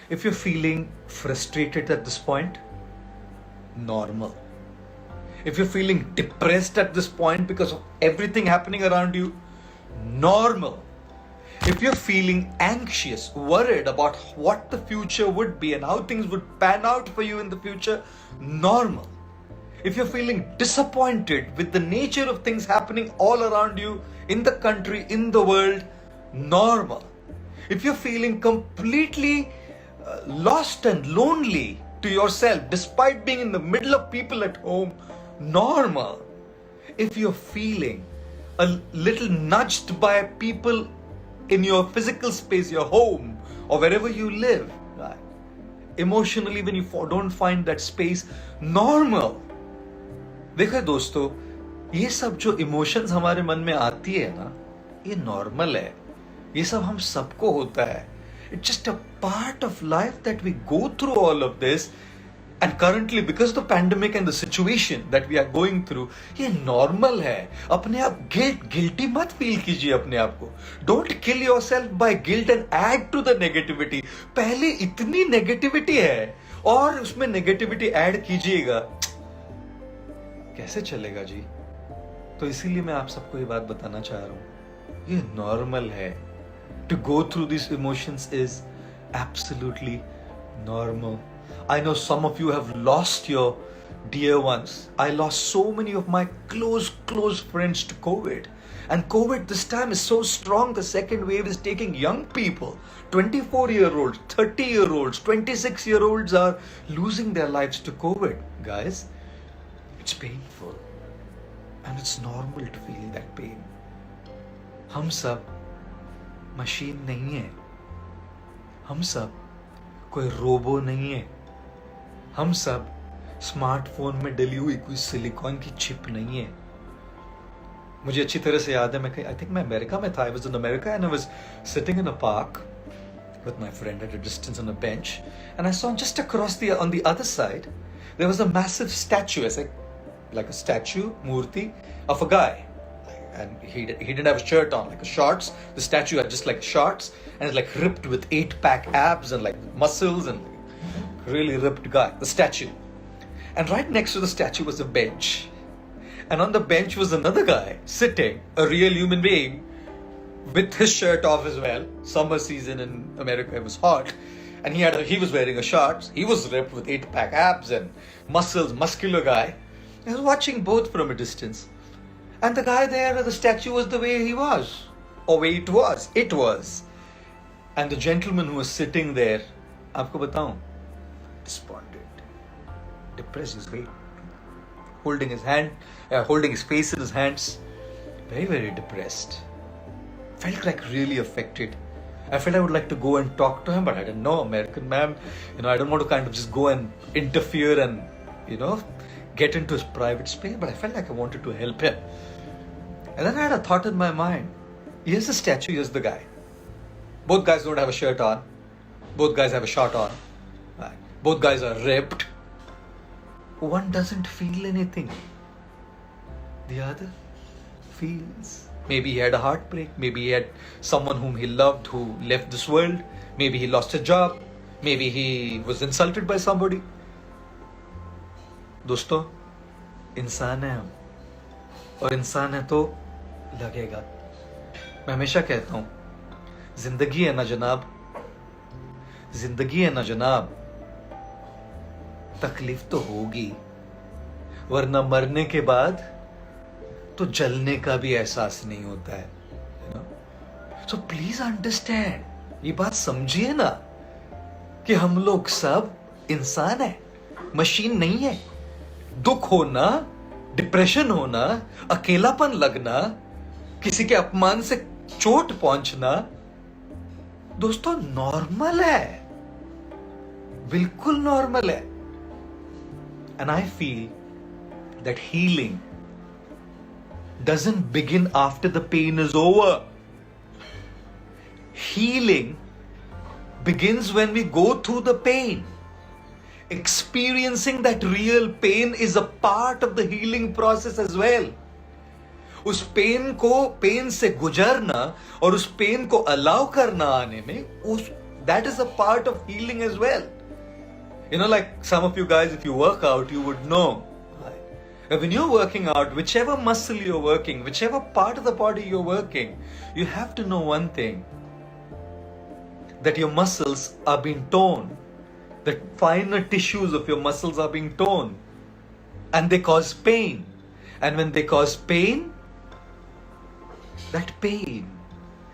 If you're feeling frustrated at this point, normal. If you're feeling depressed at this point because of everything happening around you, normal. If you're feeling anxious, worried about what the future would be and how things would pan out for you in the future, normal. If you're feeling disappointed with the nature of things happening all around you, in the country, in the world, normal. If you're feeling completely lost and lonely to yourself despite being in the middle of people at home, normal. If you're feeling a little nudged by people in your physical space, your home, or wherever you live, right? Emotionally, when you don't find that space, normal. देखो दोस्तों, ये सब जो emotions हमारे मन में आती है ना, ये नॉर्मल है. ये सब हम सबको होता है. It's just a part of life that we go through all of this. And currently, because of the pandemic and the situation that we are going through, ये normal है. अपने आप guilty मत feel कीजिए अपने आप को. Don't kill yourself by guilt and add to the negativity. पहले इतनी negativity है और उसमें negativity add कीजिएगा, कैसे चलेगा जी? तो इसीलिए मैं आप सबको ये बात बताना चाह रहा हूँ. ये normal है. To go through these emotions is absolutely normal. I know some of you have lost your dear ones. I lost so many of my close friends to COVID. And COVID this time is so strong. The second wave is taking young people. 24-year-olds, 30-year-olds, 26-year-olds are losing their lives to COVID. Guys, it's painful. And it's normal to feel that pain. हम सब machine नहीं है. हम सब कोई robo नहीं है. हम सब स्मार्टफोन में डली हुई कोई सिलिकॉन की चिप नहीं है. मुझे अच्छी तरह से याद है, मैं आई थिंक मैं अमेरिका में था. I was in America and I was sitting in a park with my friend at a distance on a bench, and I saw just across on the other side there was a massive statue, like a statue murti of a guy, and he didn't have a shirt on, like a shorts. The statue had just like shorts and it's like ripped with 8-pack abs and like muscles, and really ripped guy, the statue. And right next to the statue was a bench, and on the bench was another guy sitting, a real human being, with his shirt off as well. Summer season in America, it was hot, and he was wearing a shorts. He was ripped with 8-pack abs and muscles, muscular guy. I was watching both from a distance, and the guy there, the statue was the way he was, or way it was. And the gentleman who was sitting there, आपको बताऊं, despondent, depressed, his weight, holding his face in his hands, very, very depressed. Felt like really affected. I felt I would like to go and talk to him, but I didn't know, American man, I don't want to kind of just go and interfere and, get into his private space, but I felt like I wanted to help him. And then I had a thought in my mind. Here's the statue, here's the guy. Both guys don't have a shirt on. Both guys have a short on. Right. Both guys are ripped. One doesn't feel anything. The other feels. Maybe he had a heartbreak. Maybe he had someone whom he loved who left this world. Maybe he lost a job. Maybe he was insulted by somebody. दोस्तों, इंसान है हम, और इंसान है तो लगेगा. मैं हमेशा कहता हूं, जिंदगी है ना जनाब, तकलीफ तो होगी, वरना मरने के बाद तो जलने का भी एहसास नहीं होता है. सो प्लीज अंडरस्टैंड, ये बात समझिए ना कि हम लोग सब इंसान है, मशीन नहीं है. दुख होना, डिप्रेशन होना, अकेलापन लगना, किसी के अपमान से चोट पहुंचना, दोस्तों नॉर्मल है, बिल्कुल नॉर्मल है. And I feel that healing doesn't begin after the pain is over. Healing begins when we go through the pain. Experiencing that real pain is a part of the healing process as well. उस pen से गुजरना और उस pen को allow करना आने में, That is a part of healing as well. Like some of you guys, if you work out, you would know. Right? When you're working out, whichever muscle you're working, whichever part of the body you're working, you have to know one thing, that your muscles are being torn. The finer tissues of your muscles are being torn. And they cause pain. And when they cause pain, that pain,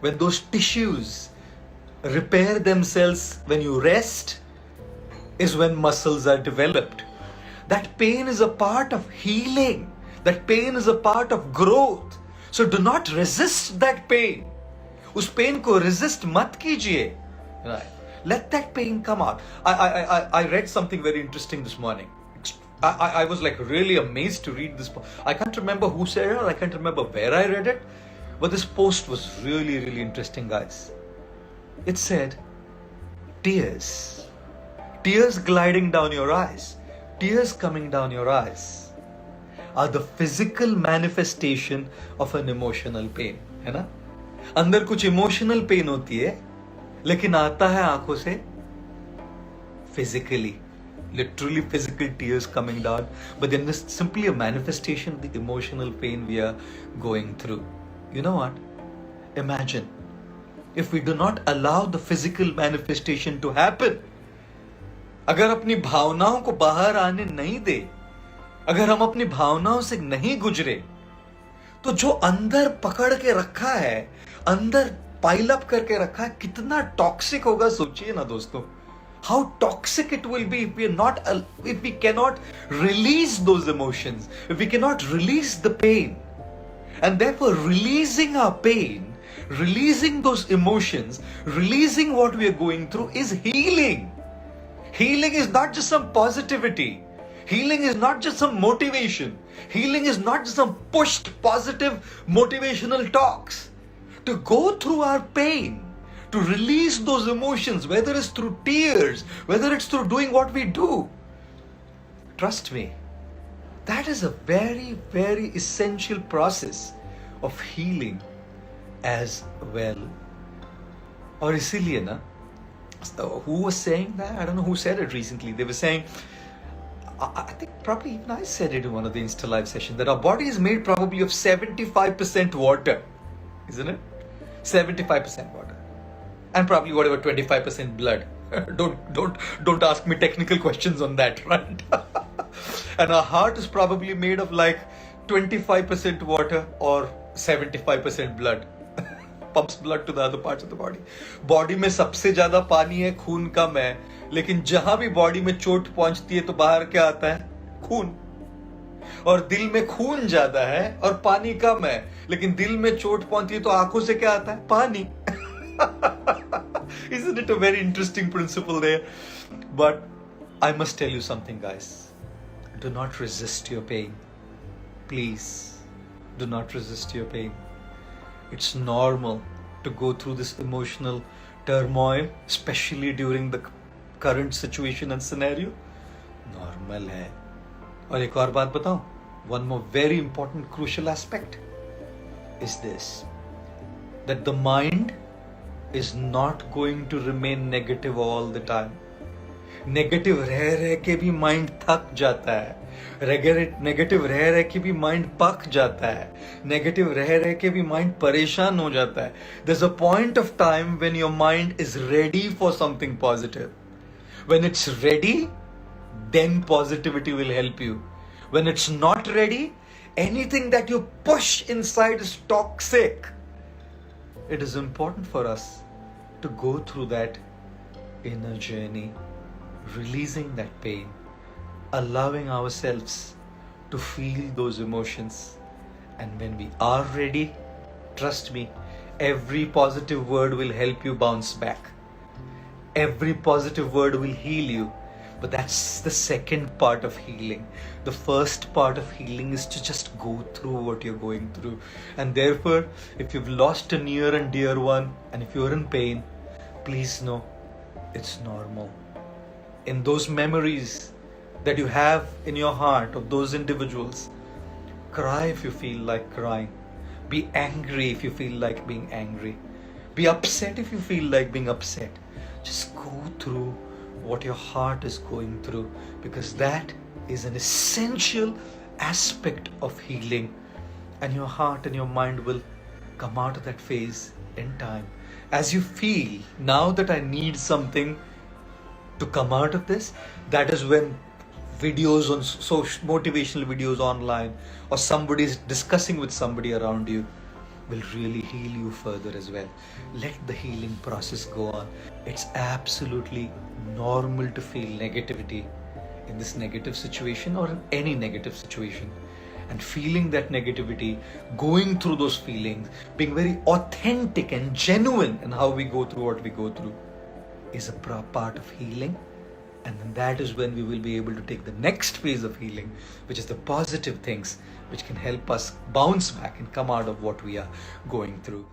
when those tissues repair themselves when you rest, is when muscles are developed. That pain is a part of healing. That pain is a part of growth. So do not resist that pain. उस pain को resist मत कीजिए. Right. Let that pain come out. I read something very interesting this morning. I was like really amazed to read this. I can't remember who said it, or I can't remember where I read it, but this post was really, really interesting, guys. It said, tears gliding down your eyes, tears coming down your eyes, are the physical manifestation of an emotional pain. है ना? अंदर कुछ emotional pain होती है, लेकिन आता है आंखों से physically. Literally physical tears coming down, but then this is simply a manifestation of the emotional pain we are going through. You know what? Imagine if we do not allow the physical manifestation to happen. अगर अपनी भावनाओं को बाहर आने नहीं दे, अगर हम अपनी भावनाओं से नहीं गुजरे, तो जो अंदर पकड़ के रखा है, अंदर पाइल अप करके रखा है, कितना टॉक्सिक होगा सोचिए ना दोस्तों. How toxic it will be if we cannot release those emotions, if we cannot release the pain. And therefore releasing our pain, releasing those emotions, releasing what we are going through is healing. Healing is not just some positivity. Healing is not just some motivation. Healing is not just some pushed positive motivational talks. To go through our pain, to release those emotions, whether it's through tears, whether it's through doing what we do. Trust me, that is a very, very essential process of healing as well. Or इसीलिए ना, who was saying that? I don't know who said it recently. They were saying, I think probably even I said it in one of the Insta Live sessions, that our body is made probably of 75% water, isn't it? 75% water. And probably whatever 25% blood. Don't ask me technical questions on that, right? And our heart is probably made of like 25% water or 75% blood. Pumps blood to the other parts of the body. Body में सबसे ज़्यादा पानी है, खून कम है. लेकिन जहाँ भी बॉडी में चोट पहुंचती है तो बाहर क्या आता है? खून. और दिल में खून ज़्यादा है और पानी कम है. लेकिन दिल में चोट पहुंचती है तो आंखों से क्या आता है? पानी. Isn't it a very interesting principle there? But I must tell you something, guys. Do not resist your pain. Please, do not resist your pain. It's normal to go through this emotional turmoil, especially during the current situation and scenario. Normal है. और एक और बात बताऊं? One more very important crucial aspect is this, that the mind is not going to remain negative all the time. Negative रह के भी mind थक जाता है. नेगेटिव रह के भी माइंड पक जाता है. नेगेटिव रह के भी माइंड परेशान हो जाता है. There's a point of time when your mind is ready for something positive. When it's ready, then positivity will help you. When it's not ready, anything that you push inside is toxic. It is important for us to go through that inner journey, releasing that pain, allowing ourselves to feel those emotions. And when we are ready, trust me, every positive word will help you bounce back. Every positive word will heal you. But that's the second part of healing. The first part of healing is to just go through what you're going through. And therefore, if you've lost a near and dear one, and if you're in pain, please know it's normal. In those memories that you have in your heart of those individuals, cry if you feel like crying. Be angry if you feel like being angry. Be upset if you feel like being upset. Just go through what your heart is going through, because that is an essential aspect of healing, and your heart and your mind will come out of that phase in time. As you feel, now that I need something to come out of this, that is when videos on social motivational videos online, or somebody's discussing with somebody around you, will really heal you further as well. Let the healing process go on. It's absolutely normal to feel negativity in this negative situation or in any negative situation. And feeling that negativity, going through those feelings, being very authentic and genuine in how we go through what we go through, is a part of healing. And then that is when we will be able to take the next phase of healing, which is the positive things, which can help us bounce back and come out of what we are going through.